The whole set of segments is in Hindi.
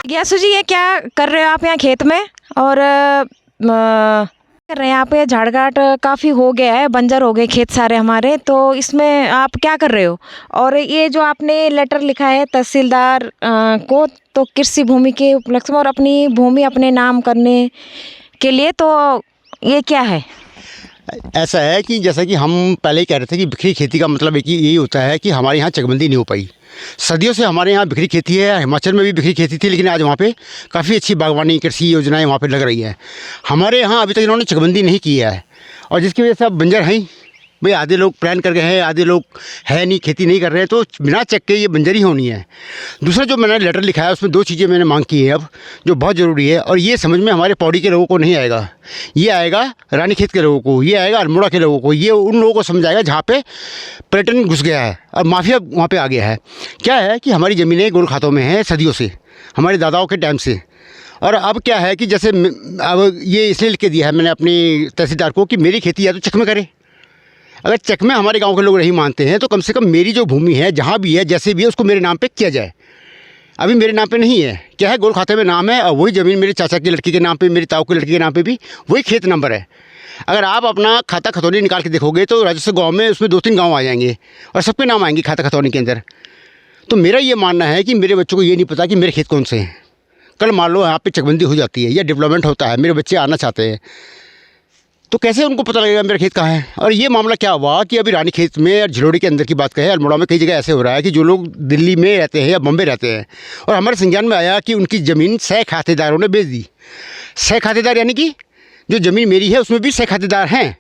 ग्यासू जी, ये क्या कर रहे हो आप यहाँ खेत में? और कर रहे हैं यहाँ पे झाड़घाट काफ़ी हो गया है, बंजर हो गए खेत सारे हमारे, तो इसमें आप क्या कर रहे हो? और ये जो आपने लेटर लिखा है तहसीलदार को, तो कृषि भूमि के उपलक्ष्य में और अपनी भूमि अपने नाम करने के लिए, तो ये क्या है? ऐसा है कि जैसा कि हम पहले ही कह रहे थे कि बिखरी खेती का मतलब एक यही होता है कि हमारे यहाँ चकबंदी नहीं हो पाई। सदियों से हमारे यहाँ बिखरी खेती है, हिमाचल में भी बिखरी खेती थी, लेकिन आज वहाँ पे काफ़ी अच्छी बागवानी कृषि योजनाएं वहाँ पे लग रही है। हमारे यहाँ अभी तक इन्होंने चकबंदी नहीं की है, और जिसकी वजह से अब बंजर हैं भाई। आधे लोग प्लान कर गए हैं, आधे लोग है नहीं, खेती नहीं कर रहे हैं, तो बिना चेक के ये बंजर ही होनी है। दूसरा जो मैंने लेटर लिखा है उसमें 2 चीज़ें मैंने मांग की है अब, जो बहुत ज़रूरी है, और ये समझ में हमारे पौड़ी के लोगों को नहीं आएगा। ये आएगा रानीखेत के लोगों को, ये आएगा अल्मोड़ा के लोगों को, ये उन लोगों को समझ आएगा जहाँ पे पर्यटन घुस गया है और माफिया वहाँ पे आ गया है। क्या है कि हमारी ज़मीनें गोल खातों में हैं सदियों से, हमारे दादाओं के टाइम से। और अब क्या है कि जैसे अब ये इसलिए लिख के दिया है मैंने अपनी तहसीलदार को कि मेरी खेती या तो चेक में करे। अगर चेक में हमारे गांव के लोग नहीं मानते हैं तो कम से कम मेरी जो भूमि है, जहाँ भी है, जैसे भी है, उसको मेरे नाम पे किया जाए। अभी मेरे नाम पे नहीं है, क्या है, गोल खाते में नाम है, और वही ज़मीन मेरे चाचा की लड़की के नाम पे, मेरी ताऊ की लड़की के नाम पे भी वही खेत नंबर है। अगर आप अपना खाता खतौनी निकाल के देखोगे तो राजस्व गाँव में उसमें 2-3 गाँव आ जाएंगे और सबके नाम आएंगे खाता खतौनी के अंदर। तो मेरा ये मानना है कि मेरे बच्चों को ये नहीं पता कि मेरे खेत कौन से हैं। कल मान लो यहाँ पर चकबंदी हो जाती है या डेवलपमेंट होता है, मेरे बच्चे आना चाहते हैं, तो कैसे उनको पता लगेगा मेरा खेत कहाँ है? और ये मामला क्या हुआ कि अभी रानीखेत में और झलोड़ी के अंदर की बात कहें, अल्मोड़ा में कई जगह ऐसे हो रहा है कि जो लोग दिल्ली में रहते हैं या बम्बे रहते हैं, और हमारे संज्ञान में आया कि उनकी ज़मीन 6 खातेदारों ने बेच दी। 6 खातेदार यानी कि जो ज़मीन मेरी है उसमें भी 6 खातेदार हैं,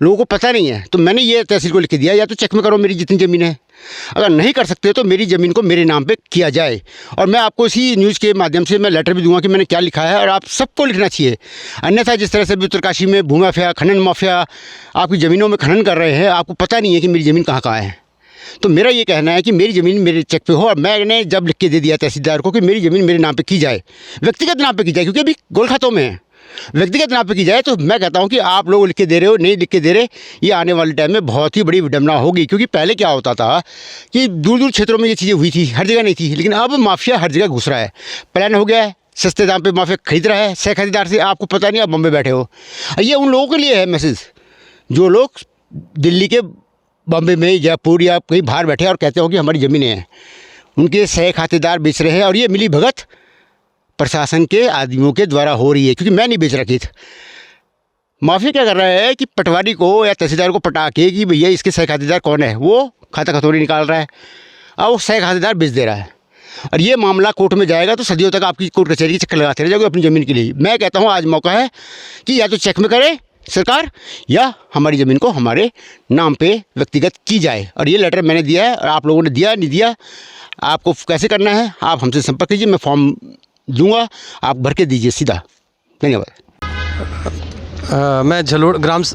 लोगों को पता नहीं है। तो मैंने ये तहसील को लिख के दिया, या तो चेक में करो मेरी जितनी ज़मीन है, अगर नहीं कर सकते तो मेरी ज़मीन को मेरे नाम पे किया जाए। और मैं आपको इसी न्यूज़ के माध्यम से मैं लेटर भी दूंगा कि मैंने क्या लिखा है, और आप सबको लिखना चाहिए। अन्यथा जिस तरह से भी उत्तरकाशी में भू माफिया, खनन माफिया आपकी ज़मीनों में खनन कर रहे हैं, आपको पता नहीं है कि मेरी ज़मीन कहाँ है। तो मेरा ये कहना है कि मेरी ज़मीन मेरे चेक पे हो, और मैंने जब लिख के दे दिया तहसीलदार को कि मेरी ज़मीन मेरे नाम पर की जाए, व्यक्तिगत नाम पर की जाए, क्योंकि अभी गोल खातों में है, व्यक्तिगत नाम पे की जाए। तो मैं कहता हूं कि आप लोग लिख के दे रहे हो, नहीं लिख के दे रहे, ये आने वाले टाइम में बहुत ही बड़ी विडंबना होगी। क्योंकि पहले क्या होता था कि दूर दूर क्षेत्रों में ये चीज़ें हुई थी, हर जगह नहीं थी, लेकिन अब माफिया हर जगह घुस रहा है। प्लान हो गया है, सस्ते दाम पे माफिया खरीद रहा है, 6 खरीदार से, आपको पता नहीं, आप बम्बे बैठे हो। ये उन लोगों के लिए है मैसेज, जो लोग दिल्ली के, बम्बे में, जयपुर या कहीं बाहर बैठे और कहते हो कि हमारी ज़मीनें हैं, उनके 6 खातेदार बेच रहे हैं, और ये मिली भगत प्रशासन के आदमियों के द्वारा हो रही है। क्योंकि मैं नहीं बेच रहा खेत, माफिया क्या कर रहा है कि पटवारी को या तहसीलदार को पटा के कि भैया इसके 6 खातेदार कौन है, वो खाता खतौनी निकाल रहा है और वो 6 खातेदार बेच दे रहा है। और ये मामला कोर्ट में जाएगा तो सदियों तक आपकी कोर्ट कचहरी के चक्कर लगाते रह जाओगे अपनी ज़मीन के लिए। मैं कहता हूँ आज मौका है कि या तो चेक में करे सरकार, या हमारी ज़मीन को हमारे नाम पे व्यक्तिगत की जाए। और ये लेटर मैंने दिया है, और आप लोगों ने दिया नहीं दिया, आपको कैसे करना है आप हमसे संपर्क कीजिए, मैं फॉर्म दूंगा, आप भर के दीजिए सीधा। धन्यवाद। मैं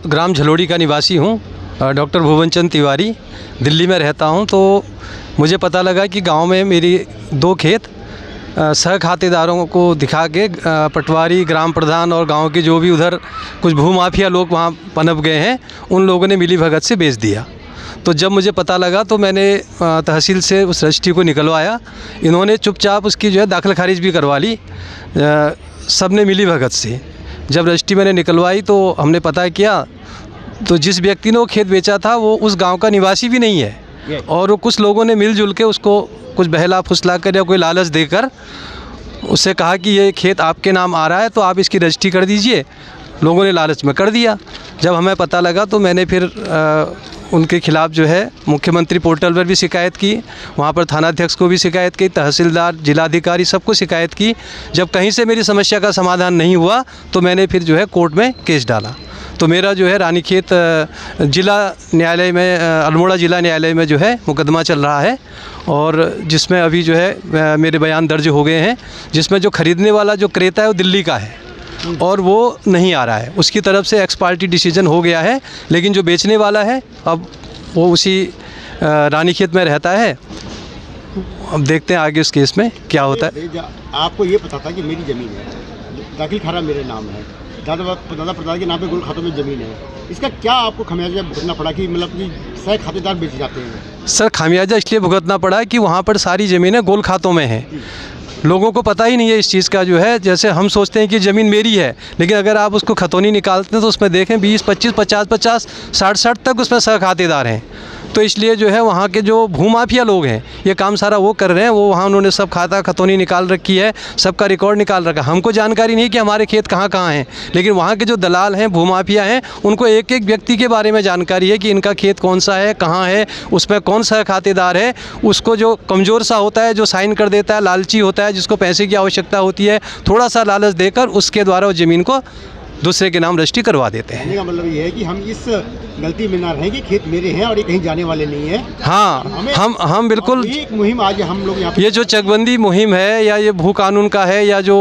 ग्राम झलोड़ी का निवासी हूँ, डॉक्टर भुवनचंद तिवारी, दिल्ली में रहता हूँ। तो मुझे पता लगा कि गांव में मेरी 2 खेत सह खातेदारों को दिखा के पटवारी, ग्राम प्रधान और गांव के जो भी उधर कुछ भूमाफिया लोग वहाँ पनप गए हैं, उन लोगों ने मिली भगत से बेच दिया। तो जब मुझे पता लगा तो मैंने तहसील से उस रजिस्ट्री को निकलवाया। इन्होंने चुपचाप उसकी जो है दाखिल खारिज भी करवा ली, सब ने मिली भगत से। जब रजिस्ट्री मैंने निकलवाई तो हमने पता किया तो जिस व्यक्ति ने वो खेत बेचा था वो उस गांव का निवासी भी नहीं है, और वो कुछ लोगों ने मिलजुल के उसको कुछ बहला फुसला कर या कोई लालच देकर उससे कहा कि ये खेत आपके नाम आ रहा है तो आप इसकी रजिस्ट्री कर दीजिए। लोगों ने लालच में कर दिया। जब हमें पता लगा तो मैंने फिर उनके खिलाफ़ जो है मुख्यमंत्री पोर्टल पर भी शिकायत की, वहाँ पर थानाध्यक्ष को भी शिकायत की, तहसीलदार, जिलाधिकारी सबको शिकायत की। जब कहीं से मेरी समस्या का समाधान नहीं हुआ तो मैंने फिर जो है कोर्ट में केस डाला। तो मेरा जो है रानीखेत जिला न्यायालय में, अल्मोड़ा जिला न्यायालय में जो है मुकदमा चल रहा है, और जिसमें अभी जो है मेरे बयान दर्ज हो गए हैं, जिसमें जो ख़रीदने वाला जो क्रेता है वो दिल्ली का है और वो नहीं आ रहा है, उसकी तरफ से एक्स पार्टी डिसीजन हो गया है। लेकिन जो बेचने वाला है अब वो उसी रानीखेत में रहता है। अब देखते हैं आगे उस केस में क्या होता है। आपको ये पता था कि मेरी ज़मीन है, दाखिल खाना मेरे नाम है, दादा प्रधान के नाम पे गोल खातों में ज़मीन है, इसका क्या आपको खमियाजा भुगतना पड़ा कि मतलब कि 6 खातेदार बेचे जाते हैं? सर, खामियाजा इसलिए भुगतना पड़ा कि वहाँ पर सारी ज़मीनें गोल खातों में हैं। लोगों को पता ही नहीं है इस चीज़ का जो है। जैसे हम सोचते हैं कि ज़मीन मेरी है, लेकिन अगर आप उसको खतौनी निकालते हैं तो उसमें देखें 20, 25, 50, 50, 60, 60 तक उसमें सहखातेदार हैं। तो इसलिए जो है वहाँ के जो भूमाफिया लोग हैं ये काम सारा वो कर रहे हैं। वो वहाँ उन्होंने सब खाता खतौनी निकाल रखी है, सबका रिकॉर्ड निकाल रखा है। हमको जानकारी नहीं कि हमारे खेत कहाँ कहाँ हैं, लेकिन वहाँ के जो दलाल हैं, भूमाफिया हैं, उनको एक एक व्यक्ति के बारे में जानकारी है कि इनका खेत कौन सा है, कहाँ है, उसमें कौन सा खातेदार है। उसको जो कमज़ोर सा होता है, जो साइन कर देता है, लालची होता है, जिसको पैसे की आवश्यकता होती है, थोड़ा सा लालच देकर उसके द्वारा वो ज़मीन को दूसरे के नाम रजिस्ट्री करवा देते हैं। कहने का मतलब ये है कि हम इस गलती में ना रहें कि खेत मेरे हैं और ये कहीं जाने वाले नहीं है। हाँ, हम बिल्कुल एक मुहिम आज हम लोग यहाँ ये जो चकबंदी मुहिम है या ये भू कानून का है या जो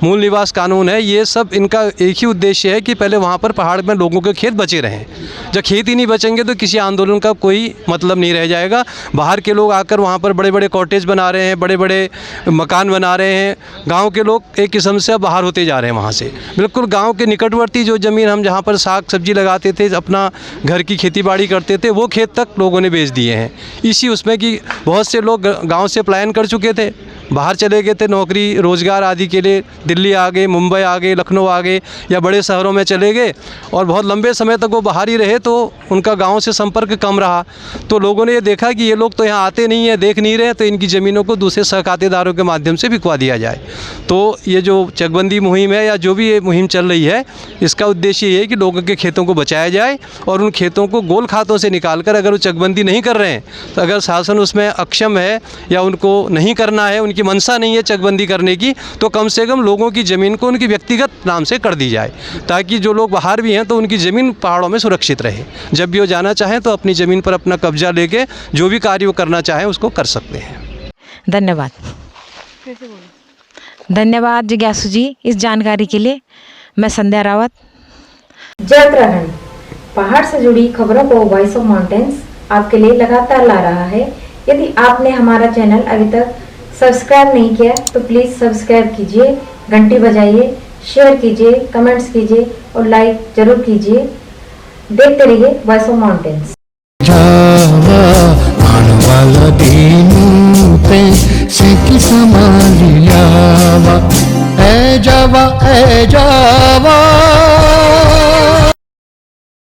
मूल निवास कानून है, ये सब इनका एक ही उद्देश्य है कि पहले वहाँ पर पहाड़ में लोगों के खेत बचे रहें। जब खेत ही नहीं बचेंगे तो किसी आंदोलन का कोई मतलब नहीं रह जाएगा। बाहर के लोग आकर वहाँ पर बड़े बड़े कॉटेज बना रहे हैं, बड़े बड़े मकान बना रहे हैं। गाँव के लोग एक किस्म से बाहर होते जा रहे हैं वहाँ से। बिल्कुल गाँव के निकटवर्ती जो ज़मीन हम जहाँ पर साग सब्जी लगाते थे, अपना घर की खेती बाड़ी करते थे, वो खेत तक लोगों ने बेच दिए हैं। इसी उसमें कि बहुत से लोग गांव से पलायन कर चुके थे, बाहर चले गए थे नौकरी रोज़गार आदि के लिए, दिल्ली आ गए, मुंबई आ गए, लखनऊ आ गए या बड़े शहरों में चले गए और बहुत लंबे समय तक वो बाहर ही रहे, तो उनका गांव से संपर्क कम रहा। तो लोगों ने ये देखा कि ये लोग तो यहाँ आते नहीं हैं, देख नहीं रहे, तो इनकी ज़मीनों को दूसरे सहखातेदारों के माध्यम से बिकवा दिया जाए। तो ये जो चकबंदी मुहिम है या जो भी ये मुहिम चल रही है, इसका उद्देश्य ये है कि लोगों के खेतों को बचाया जाए और उन खेतों को गोल खातों से निकाल कर, अगर वो चकबंदी नहीं कर रहे हैं तो अगर शासन उसमें अक्षम है या उनको नहीं करना है, उनकी मंशा नहीं है चकबंदी करने की, तो कम से कम लोगों की ज़मीन को उनकी व्यक्तिगत नाम से कर दी जाए, ताकि जो लोग बाहर भी हैं तो उनकी ज़मीन पहाड़ों में सुरक्षित रहे। जब भी वो जाना चाहें तो अपनी ज़मीन पर अपना कब्जा लेके जो भी कार्य वो करना चाहें उसको कर सकते हैं। धन्यवाद। धन्यवाद जिज्ञासु जी इस जानकारी के लिए। मैं संध्या रावत। जय उत्तराखंड। पहाड़ से जुड़ी खबरों को वॉइस ऑफ माउंटेन्स आपके लिए लगातार ला रहा है। यदि आपने हमारा चैनल अभी तक सब्सक्राइब नहीं किया तो प्लीज सब्सक्राइब कीजिए, घंटी बजाइए, शेयर कीजिए, कमेंट्स कीजिए और लाइक जरूर कीजिए। देखते रहिए voice of mountains. A Java